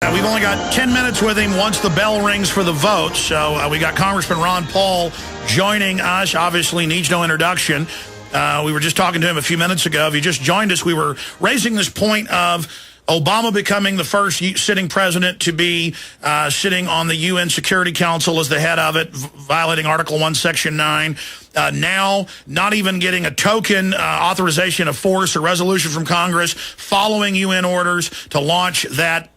We've only got 10 minutes with him once the bell rings for the vote. So we got Congressman Ron Paul joining us. Obviously needs no introduction. We were just talking to him a few minutes ago. If you just joined us, we were raising this point of Obama becoming the first sitting president to be sitting on the UN Security Council as the head of it, violating Article 1, Section 9. Now, not even getting a token authorization of force or resolution from Congress, following UN orders to launch that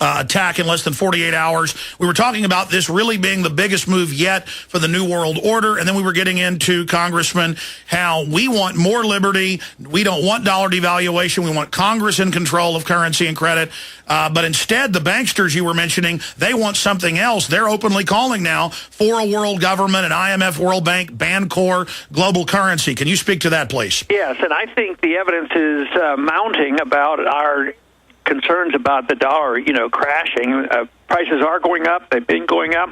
attack in less than 48 hours. We were talking about this really being the biggest move yet for the New World Order, and then we were getting into, Congressman, how we want more liberty. We don't want dollar devaluation. We want Congress in control of currency and credit. But instead, the banksters you were mentioning, they want something else. They're openly calling now for a world government, an IMF, World Bank, Bancor, global currency. Can you speak to that, please? Yes, and I think the evidence is mounting about our concerns about the dollar, crashing. Prices are going up. They've been going up.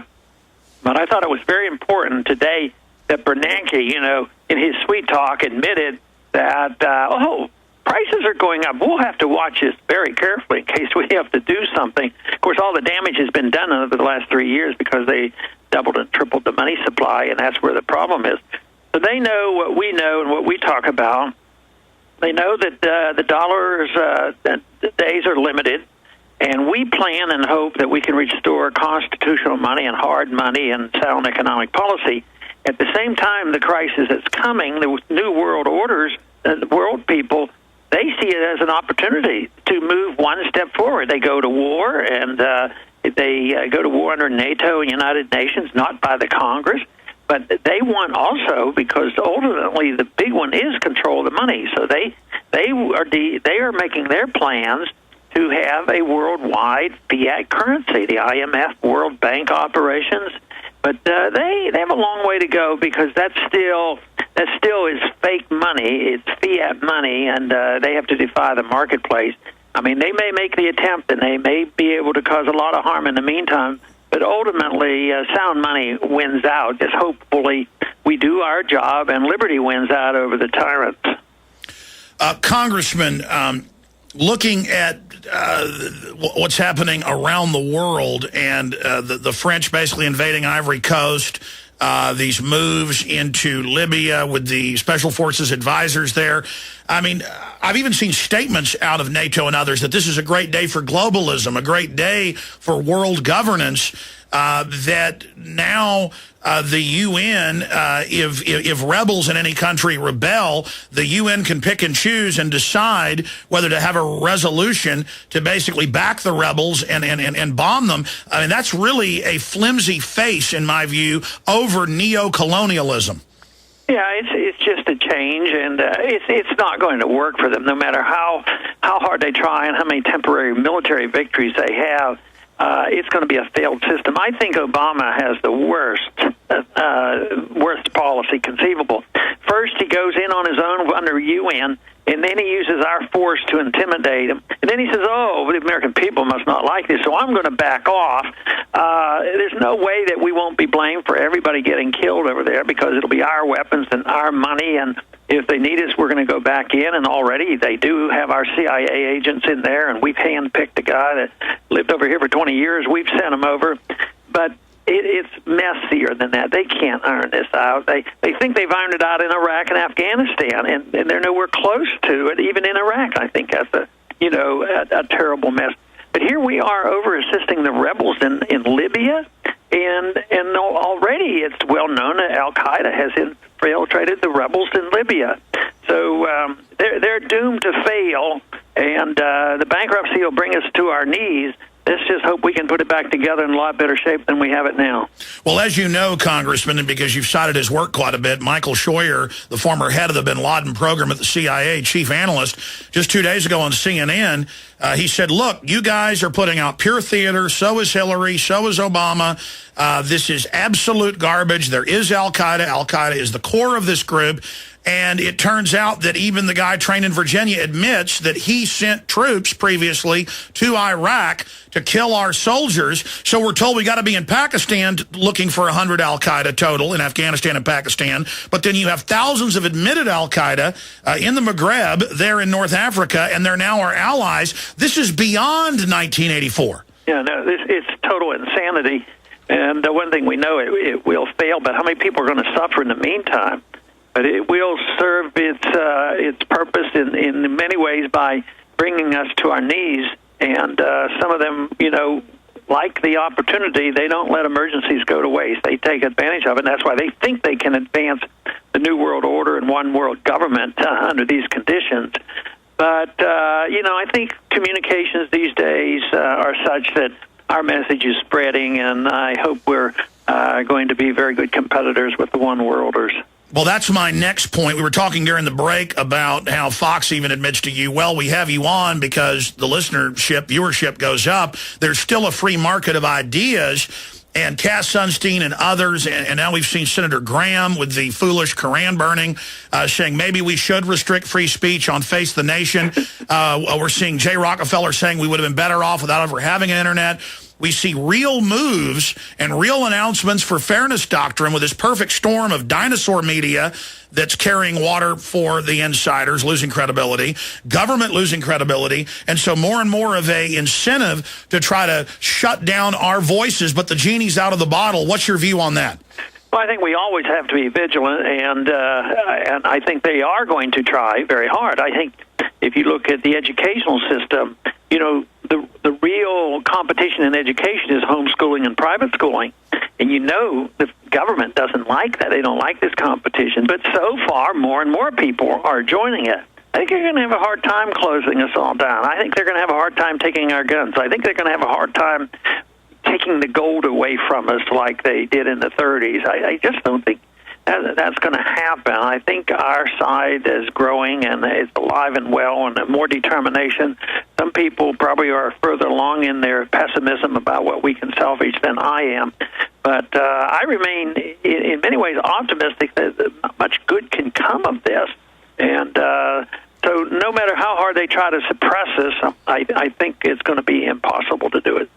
But I thought it was very important today that Bernanke, in his sweet talk, admitted that, prices are going up. We'll have to watch this very carefully in case we have to do something. Of course, all the damage has been done over the last 3 years because they doubled and tripled the money supply, and that's where the problem is. So they know what we know and what we talk about. They know that the dollar's the days are limited, and we plan and hope that we can restore constitutional money and hard money and sound economic policy. At the same time, the crisis that's coming, the new world orders, the world people, they see it as an opportunity to move one step forward. They go to war, and they go to war under NATO and United Nations, not by the Congress. But they want also, because ultimately the big one is control of the money. So they are making their plans to have a worldwide fiat currency, the IMF, World Bank operations. But they have a long way to go because that still is fake money. It's fiat money, and they have to defy the marketplace. I mean, they may make the attempt, and they may be able to cause a lot of harm in the meantime. But ultimately, sound money wins out. Just hopefully we do our job and liberty wins out over the tyrants. Congressman, looking at what's happening around the world and the French basically invading Ivory Coast, these moves into Libya with the Special Forces advisors there. I mean, I've even seen statements out of NATO and others that this is a great day for globalism, a great day for world governance, that now the UN, if rebels in any country rebel, the UN can pick and choose and decide whether to have a resolution to basically back the rebels and bomb them. I mean, that's really a flimsy face, in my view, over neo-colonialism. Yeah, it's just a change, and it's not going to work for them, no matter how hard they try and how many temporary military victories they have. It's going to be a failed system. I think Obama has the worst policy conceivable. First, he goes in on his own under UN, and then he uses our force to intimidate him. And then he says, the American people must not like this, so I'm going to back off. There's no way that we won't be blamed for everybody getting killed over there because it'll be our weapons and our money, and if they need us, we're going to go back in, and already they do have our CIA agents in there, and we've handpicked a guy that lived over here for 20 years. We've sent him over, but it's messier than that. They can't iron this out. They think they've ironed it out in Iraq and Afghanistan, and they're nowhere close to it, even in Iraq. I think that's a terrible mess. But here we are over-assisting the rebels in Libya, and already it's well known that Al-Qaeda has infiltrated the rebels in Libya. So they're doomed to fail, and the bankruptcy will bring us to our knees. Let's just hope we can put it back together in a lot better shape than we have it now. Well, as you know, Congressman, and because you've cited his work quite a bit, Michael Scheuer, the former head of the bin Laden program at the CIA, chief analyst, just 2 days ago on CNN, he said, look, you guys are putting out pure theater. So is Hillary. So is Obama. This is absolute garbage. There is Al-Qaeda. Al-Qaeda is the core of this group. And it turns out that even the guy trained in Virginia admits that he sent troops previously to Iraq to kill our soldiers. So we're told we got to be in Pakistan looking for 100 Al-Qaeda total in Afghanistan and Pakistan. But then you have thousands of admitted Al-Qaeda in the Maghreb, there in North Africa, and they're now our allies. This is beyond 1984. Yeah, no, it's total insanity. And one thing we know, it will fail, but how many people are going to suffer in the meantime? But it will serve its purpose in many ways by bringing us to our knees. And some of them, like the opportunity, they don't let emergencies go to waste. They take advantage of it, and that's why they think they can advance the New World Order and one world government under these conditions. But, I think communications these days are such that our message is spreading, and I hope we're going to be very good competitors with the one worlders. Well, that's my next point. We were talking during the break about how Fox even admits to you, well, we have you on because the viewership goes up. There's still a free market of ideas. And Cass Sunstein and others, and now we've seen Senator Graham with the foolish Koran burning, saying maybe we should restrict free speech on Face the Nation. We're seeing Jay Rockefeller saying we would have been better off without ever having an internet. We see real moves and real announcements for fairness doctrine with this perfect storm of dinosaur media that's carrying water for the insiders, losing credibility, government losing credibility, and so more and more of a incentive to try to shut down our voices, but the genie's out of the bottle. What's your view on that? Well, I think we always have to be vigilant, and I think they are going to try very hard. I think if you look at the educational system, the real competition in education is homeschooling and private schooling. And the government doesn't like that. They don't like this competition. But so far, more and more people are joining it. I think they're going to have a hard time closing us all down. I think they're going to have a hard time taking our guns. I think they're going to have a hard time taking the gold away from us like they did in the 30s. I just don't think that's going to happen. I think our side is growing and it's alive and well and more determination. Some people probably are further along in their pessimism about what we can salvage than I am. But I remain, in many ways, optimistic that much good can come of this. And so no matter how hard they try to suppress us, I think it's going to be impossible to do it.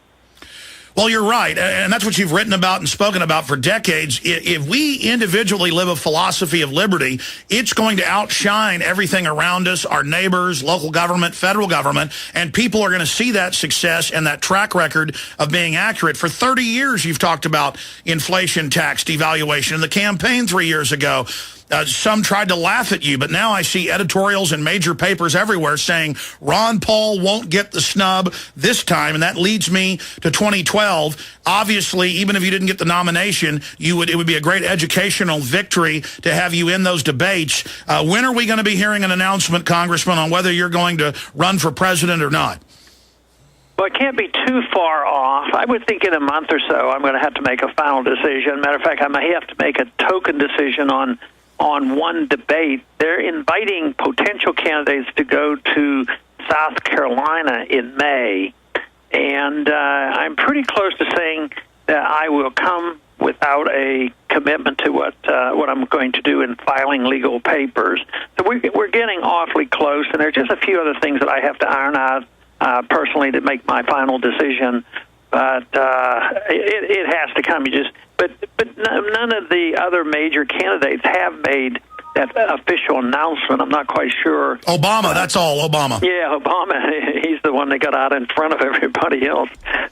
Well, you're right, and that's what you've written about and spoken about for decades. If we individually live a philosophy of liberty, it's going to outshine everything around us, our neighbors, local government, federal government, and people are going to see that success and that track record of being accurate. For 30 years, you've talked about inflation, tax, devaluation. In the campaign 3 years ago, some tried to laugh at you, but now I see editorials in major papers everywhere saying Ron Paul won't get the snub this time, and that leads me to 2012. Obviously, even if you didn't get the nomination, it would be a great educational victory to have you in those debates. When are we going to be hearing an announcement, Congressman, on whether you're going to run for president or not? Well, it can't be too far off. I would think in a month or so I'm going to have to make a final decision. Matter of fact, I may have to make a token decision on one debate. They're inviting potential candidates to go to South Carolina in May, and I'm pretty close to saying that I will come without a commitment to what I'm going to do in filing legal papers. So we're getting awfully close, and there's just a few other things that I have to iron out personally to make my final decision. But it has to come. But none of the other major candidates have made that official announcement. I'm not quite sure. Obama, that's all, Obama. Yeah, Obama. He's the one that got out in front of everybody else.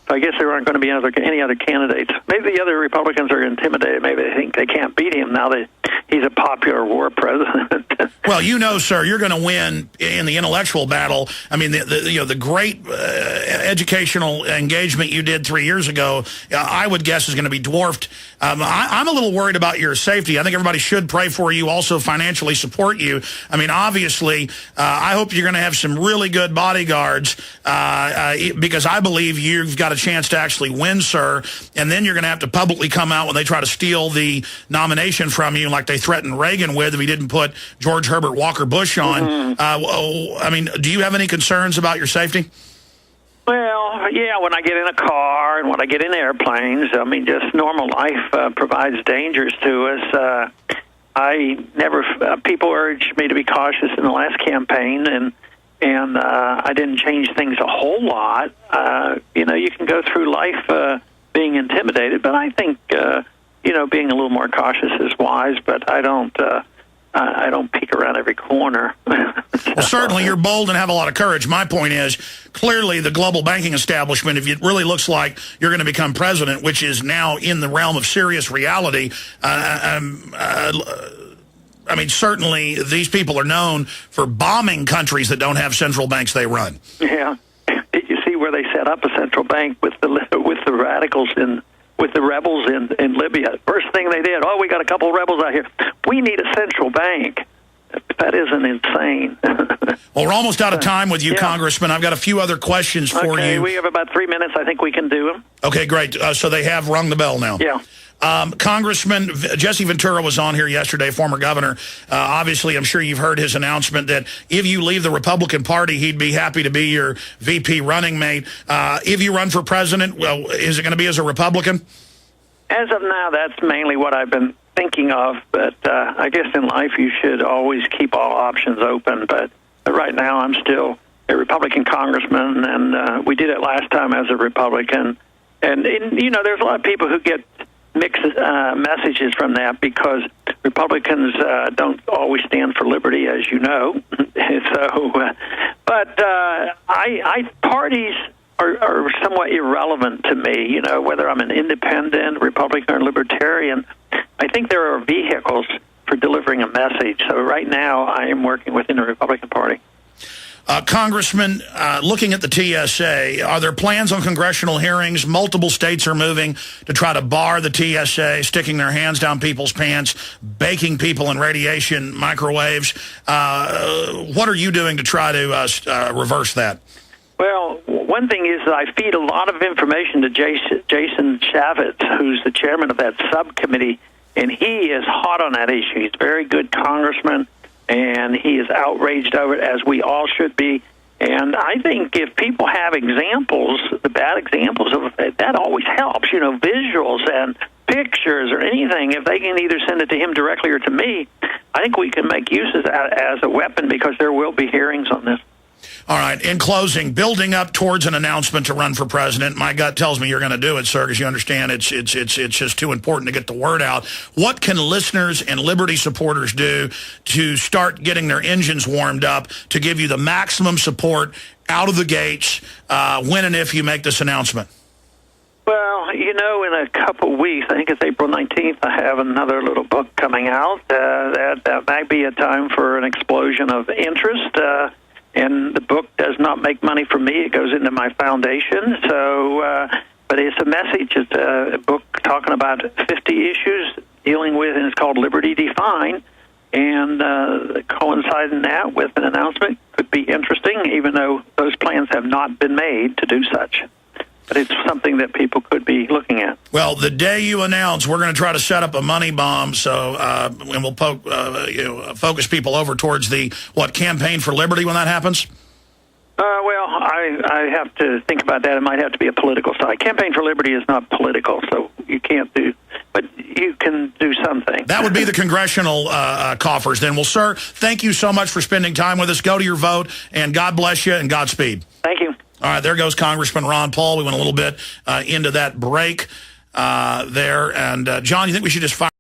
So I guess there aren't going to be any other candidates. Maybe the other Republicans are intimidated. Maybe they think they can't beat him now that he's a popular war president. Well, sir, you're going to win in the intellectual battle. I mean, the great educational engagement you did 3 years ago, I would guess is going to be dwarfed. I'm a little worried about your safety. I think everybody should pray for you, also financially support you. I mean, obviously, I hope you're going to have some really good bodyguards because I believe you've got a chance to actually win, sir. And then you're going to have to publicly come out when they try to steal the nomination from you, like they threatened Reagan with if he didn't put George Herbert Walker Bush on. I mean, do you have any concerns about your safety? Well, yeah, when I get in a car and when I get in airplanes, I mean, just normal life provides dangers to us. People urged me to be cautious in the last campaign, and I didn't change things a whole lot. You can go through life being intimidated, but I think, being a little more cautious is wise, but I don't I don't peek around every corner. Well, certainly you're bold and have a lot of courage. My point is, clearly the global banking establishment, if it really looks like you're going to become president, which is now in the realm of serious reality, I mean, certainly these people are known for bombing countries that don't have central banks they run. Yeah. Did you see where they set up a central bank with the radicals with the rebels in Libya? First thing they did, we got a couple of rebels out here. We need a central bank. That isn't insane. Well, we're almost out of time with you, Congressman. I've got a few other questions for you. We have about 3 minutes. I think we can do them. Okay, great. So they have rung the bell now. Yeah. Congressman Jesse Ventura was on here yesterday, former governor. Obviously, I'm sure you've heard his announcement that if you leave the Republican Party, he'd be happy to be your VP running mate. If you run for president, well, is it going to be as a Republican? As of now, that's mainly what I've been thinking of, but I guess in life you should always keep all options open. But right now I'm still a Republican congressman, and we did it last time as a Republican. And there's a lot of people who get mixed messages from that because Republicans don't always stand for liberty, as you know. Parties are somewhat irrelevant to me, whether I'm an independent, Republican, or libertarian. I think there are vehicles for delivering a message. So right now I am working within the Republican Party. Congressman, looking at the TSA, are there plans on congressional hearings? Multiple states are moving to try to bar the TSA, sticking their hands down people's pants, baking people in radiation microwaves. What are you doing to try to reverse that? Well, one thing is that I feed a lot of information to Jason Chavez, who's the chairman of that subcommittee, and he is hot on that issue. He's a very good congressman, and he is outraged over it, as we all should be. And I think if people have examples, the bad examples of it, that always helps, visuals and pictures or anything. If they can either send it to him directly or to me, I think we can make use of that as a weapon because there will be hearings on this. All right. In closing, building up towards an announcement to run for president, my gut tells me you're going to do it, sir, because you understand it's just too important to get the word out. What can listeners and Liberty supporters do to start getting their engines warmed up to give you the maximum support out of the gates when and if you make this announcement? Well, in a couple of weeks, I think it's April 19th, I have another little book coming out. That might be a time for an explosion of interest. And the book does not make money for me. It goes into my foundation. But it's a message. It's a book talking about 50 issues dealing with, and it's called Liberty Defined. And coinciding that with an announcement could be interesting, even though those plans have not been made to do such. But it's something that people could be looking at. Well, the day you announce, we're going to try to set up a money bomb, and we'll focus people over towards the Campaign for Liberty when that happens. Well, I have to think about that. It might have to be a political side. Campaign for Liberty is not political, so you can't do. But you can do something. That would be the congressional coffers. Then, well, sir, thank you so much for spending time with us. Go to your vote, and God bless you and Godspeed. Thank you. All right, there goes Congressman Ron Paul. We went a little bit into that break there. And, John, you think we should just fire